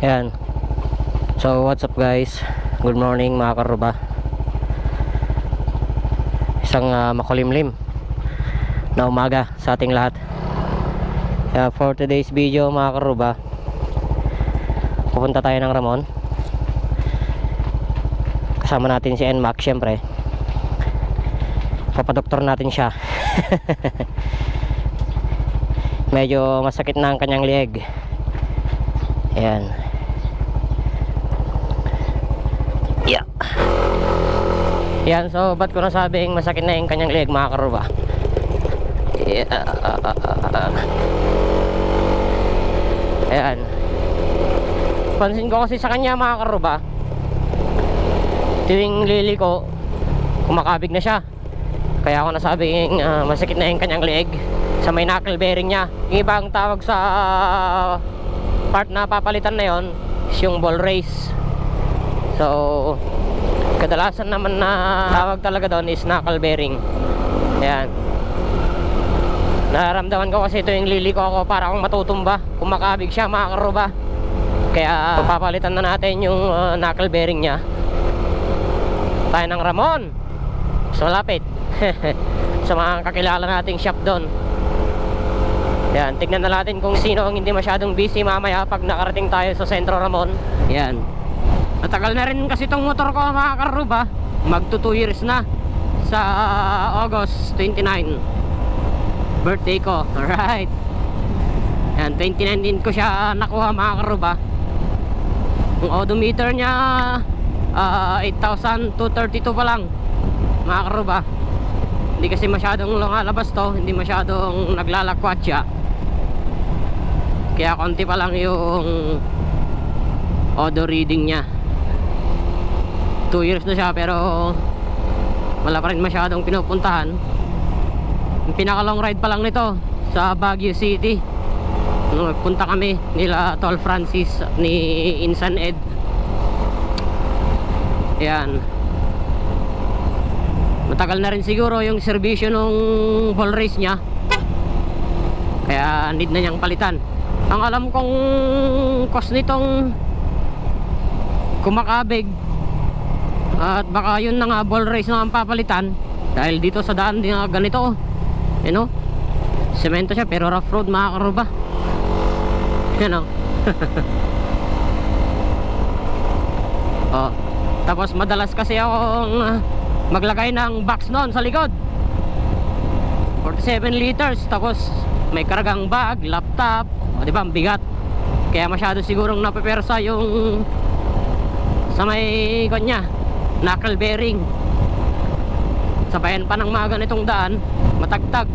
Ayan. So what's up guys, good morning mga karuba. Isang makulimlim na umaga sa ating lahat. For today's video mga karuba, pupunta tayo ng Ramon. Kasama natin si NMAX syempre. Papadoktor natin siya. Medyo masakit na ang kanyang leeg. Ayan. Yeah. Yan, so ba't ko nasabing masakit na yung kanyang leg mga karuba? Yeah. Ayan. Pansin ko kasi sa kanya mga karuba, tuwing liliko kumakabig na siya. Kaya ako nasabing masakit na yung kanyang leg sa may knuckle bearing niya. Yung ibang tawag sa part na papalitan na yon is yung ball race. So kadalasan naman na tawag talaga doon is knuckle bearing. Ayan. Nararamdaman ko kasi ito yung liliko ako para akong matutumba. Kumakabig siya mga karuba. Kaya papalitan na natin yung knuckle bearing niya. Tayo ng Ramon. So malapit. Sa mga kakilala nating shop doon. Ayan, tignan na natin kung sino ang hindi masyadong busy mamaya pag nakarating tayo sa Sentro Ramon. Ayan. Matagal na rin kasi itong motor ko mga karuba. Magto 2 years na sa August 29. Birthday ko. Alright. Ayan, 2019 ko siya nakuha mga karuba. Ang odometer niya 8,232 pa lang mga karuba. Hindi kasi masyadong lumalabas to, hindi masyadong naglalakwat siya. Kaya konti pa lang yung odo reading niya. 2 years na siya pero wala pa rin masyadong pinupuntahan. Yung pinaka long ride pa lang nito sa Baguio City. Punta kami nila Tol Francis ni Insan Ed. Ayan. Matagal na rin siguro yung serbisyo nung ball race niya. Kaya need na niyang palitan. Ang alam kong cost nitong kumakabig at baka yun na nga ball race na ang papalitan. Dahil dito sa daan din ganito, you know, semento siya pero rough road mga karuba. You know. Oh, tapos madalas kasi akong maglagay ng box noon sa likod. 47 liters. Tapos may karagang bag, laptop. O diba, ang bigat. Kaya masyado sigurong napepersa yung sa may kanya knuckle bearing. Sabayan pa ng mga ganitong daan, matagtag.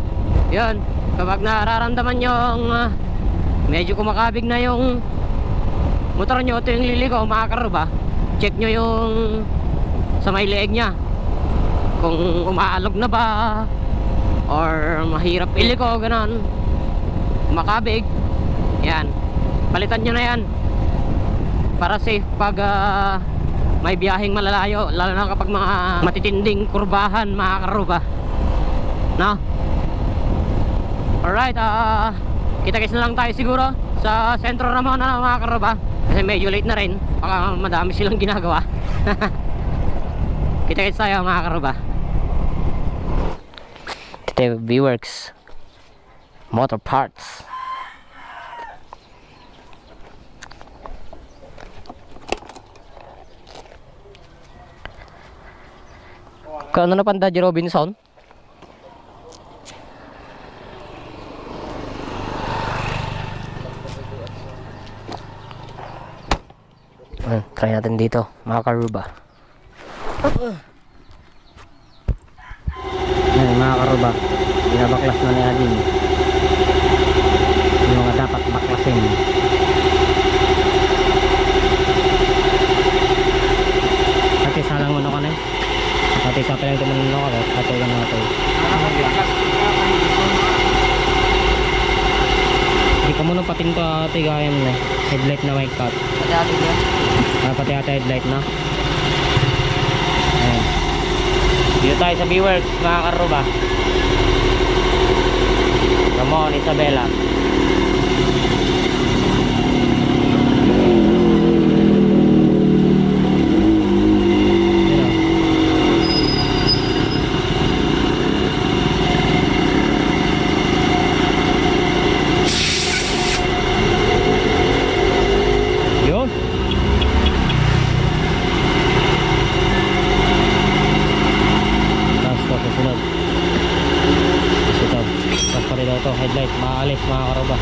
Yun, kapag nararamdaman yung medyo kumakabig na yung motor nyo, ito yung liliko mga karuba, check nyo yung sa may leeg nya kung umaalog na ba or mahirap iliko, ganon, makabig. Yan, palitan nyo na yan para safe pag may biyaheng malalayo, lalo na kapag mga matitinding kurbahan mga karuba, no? Alright, kita-kits na lang tayo siguro sa Sentro Ramon na mga karuba kasi medyo late na rin, baka madami silang ginagawa. Kita-kits tayo mga karuba. V-Works Motor Parts. Kano na panda Daddy Robinson? Try natin dito mga karuba. Ayan mga karuba, binabaklas na ni Adin yung mga dapat baklasin. Ate salang mo na ka na. Ate sa palang tumanin mo ka. Ate ka na ate. Hindi ka muna pating to ate gaya mo na. Headlight na white cut. Pati ate niya? Pati ate headlight na. Ayan. Dito tayo sa V-Works mga karuba. Ramon, Isabela. paalis mga karoba.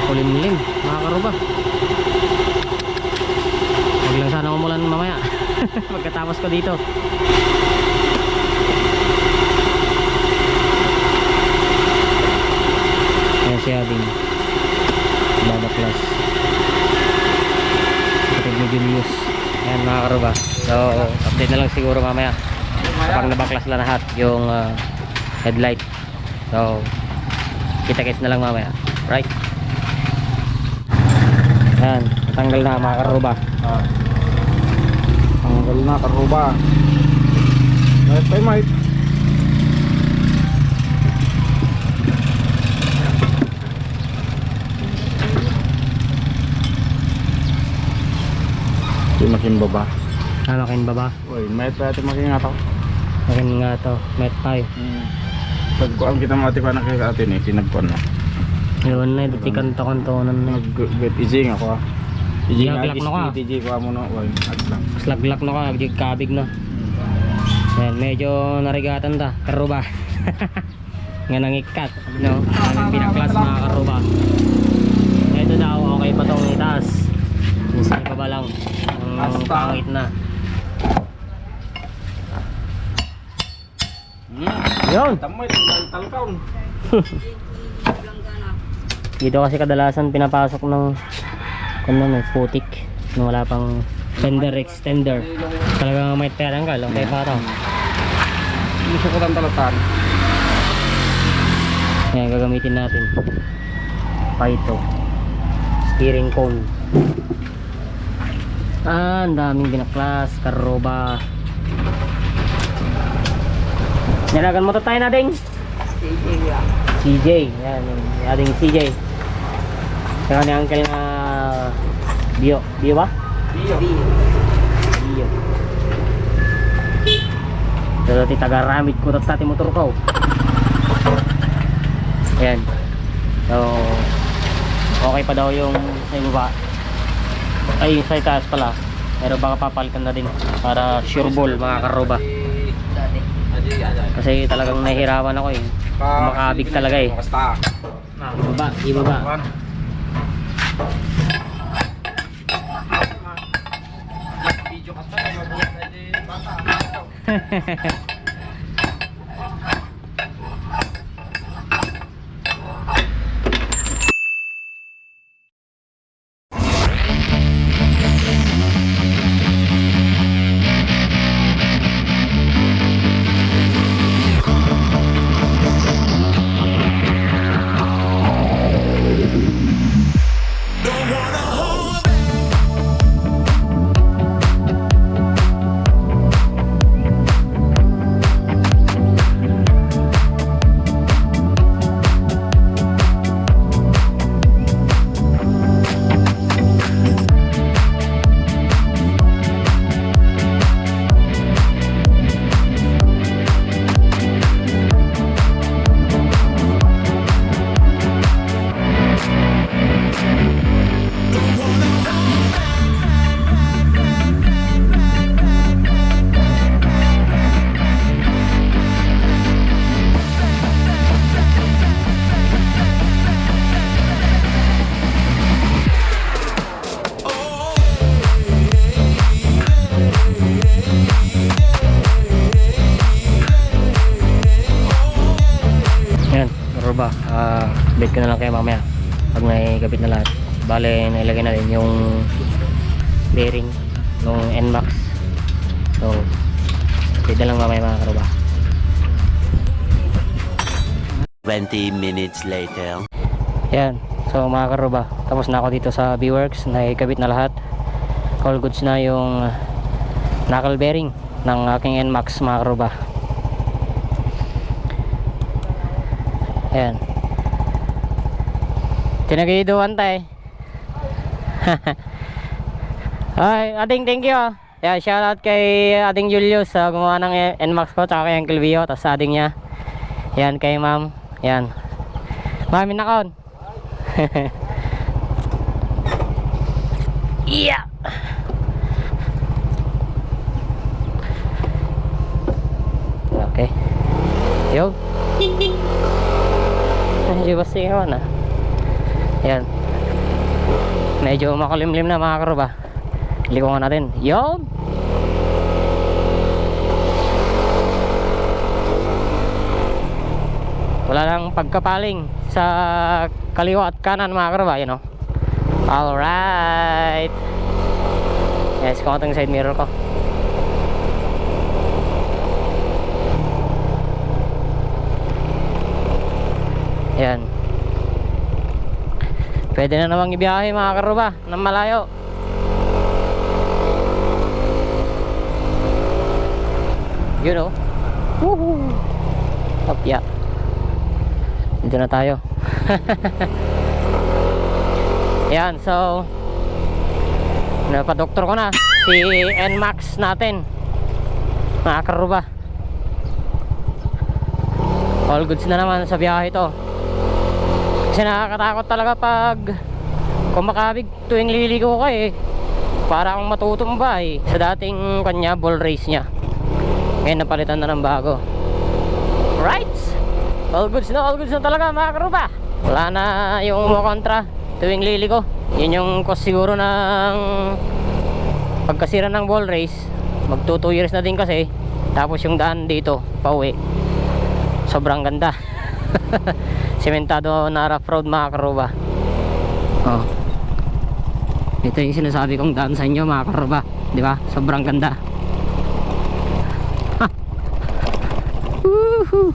Kulimlim mga karoba. Huwag lang sana umulan mamaya pagkatapos ko dito. Ayan si Ading babaklas, kapatid ni Julius. Ayan mga karoba. So update na lang siguro mamaya kapag nabaklas na lahat yung headlight. So kita-kits na lang mamaya, right? Ayan, tanggal na mga karoba. Tanggal na karoba. Right by Mike. Makin baba. Makin baba. Uy, may pwede makin nga to. Makin nga to, met tayo. Pagkuhan kita mati pa na kayo atin eh, tinagkuhan na. Yun na, dati kanto-kantonan na. Mag-get easing ako ah. Easing Laglak agis na ka. PTG ko mo no. Uy, aglang. Slaglak na ka, nagdig kabig na. Ayan, medyo narigatan ta, karuba. Nga nangikat, no? Aming pinaklas mga karuba. Ito daw, okay pa tong itaas. Minsan pa ba lang, ang pangit na. Yun! Tamoy, talkaw. Dito kasi kadalasan pinapasok ng putik na wala pang fender extender. Talagang may teranggal, okay para. Gusto ko ng talatan. Ayan, gagamitin natin Paito steering cone. Ang daming binaklas, karoba. Nilagan mo to tayo na ding CJ, yan yung ating CJ. Kaya ni uncle na Bio ba? Bio. So titaga-ramid ko tati motor ko. Ayan. So okay pa daw yung sa baba. Ay, sa itaas pala. Pero baka papalitan na din para sure ball mga karoba. Kasi talagang nahihirapan ako eh. Makabig talaga eh. Ibaba. Update ko na lang kayo mamaya pag naikabit na lahat. Bale nailagay na rin yung bearing ng NMAX. So update na lang mamaya mga karuba. 20 minutes later. Yan, so mga karuba, tapos na ako dito sa B-Works. Naikabit na lahat, all goods na yung knuckle bearing ng aking NMAX mga karuba. Ayan, tinagiduan tayo. Ay, Ading, thank you. Yeah, shout out kay Ading Julius sa gumawa ng NMAX ko, tsaka kay Uncle Vio, tapos Ading niya. Yan, kay ma'am. Yan, mami nakon. Yeah. Okay. Medyo makulimlim na mga karuba. Likungan natin. Yon! Wala lang pagkapaling sa kaliwa at kanan mga karuba, you know. Alright. Yes, kung itong side mirror ko. Yan. Pwede na namang ibiyahe mga karuba ng malayo. You know. Woohoo! Tapya. Dito na tayo. Yan, so napadoktor ko na si NMAX natin mga karuba. All goods na naman sa biyahe ito. Kasi nakakatakot talaga pag kumakabig tuwing liligo ka eh. Para akong matutumba eh. Sa dating kanya ball race niya. Ngayon napalitan na ng bago. Right? All goods na talaga mga karuba. Wala na yung kontra tuwing liligo. Yun yung cost siguro ng pagkasira ng ball race. Magto 2 years na din kasi. Tapos yung daan dito pauwi, sobrang ganda. Sementado na rough road mga karuba. Oh. Ito yung sinasabi kong daan sa inyo mga karuba, di ba? Sobrang ganda. Woohoo!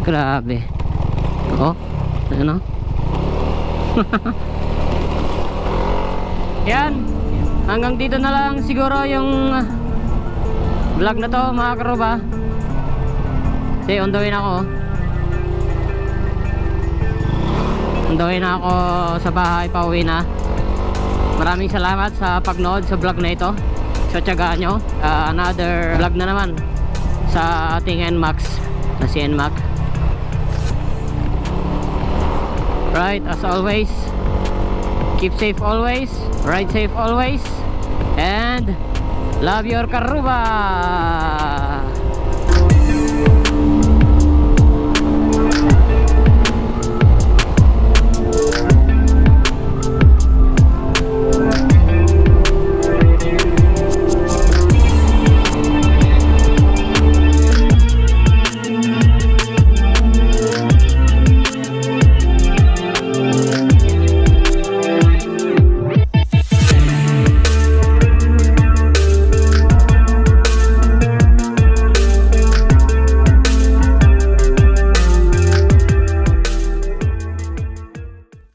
Grabe. Oh, ano? Yan. Hanggang dito na lang siguro yung vlog na to mga karuba. Kasi on the way na ako. On the way na ako sa bahay, pauwi na. Maraming salamat sa pagnood sa vlog na ito. So tiyagaan nyo. Another vlog na naman sa ating NMAX na si NMAX. Right, as always, keep safe always, ride safe always, and love your karuba.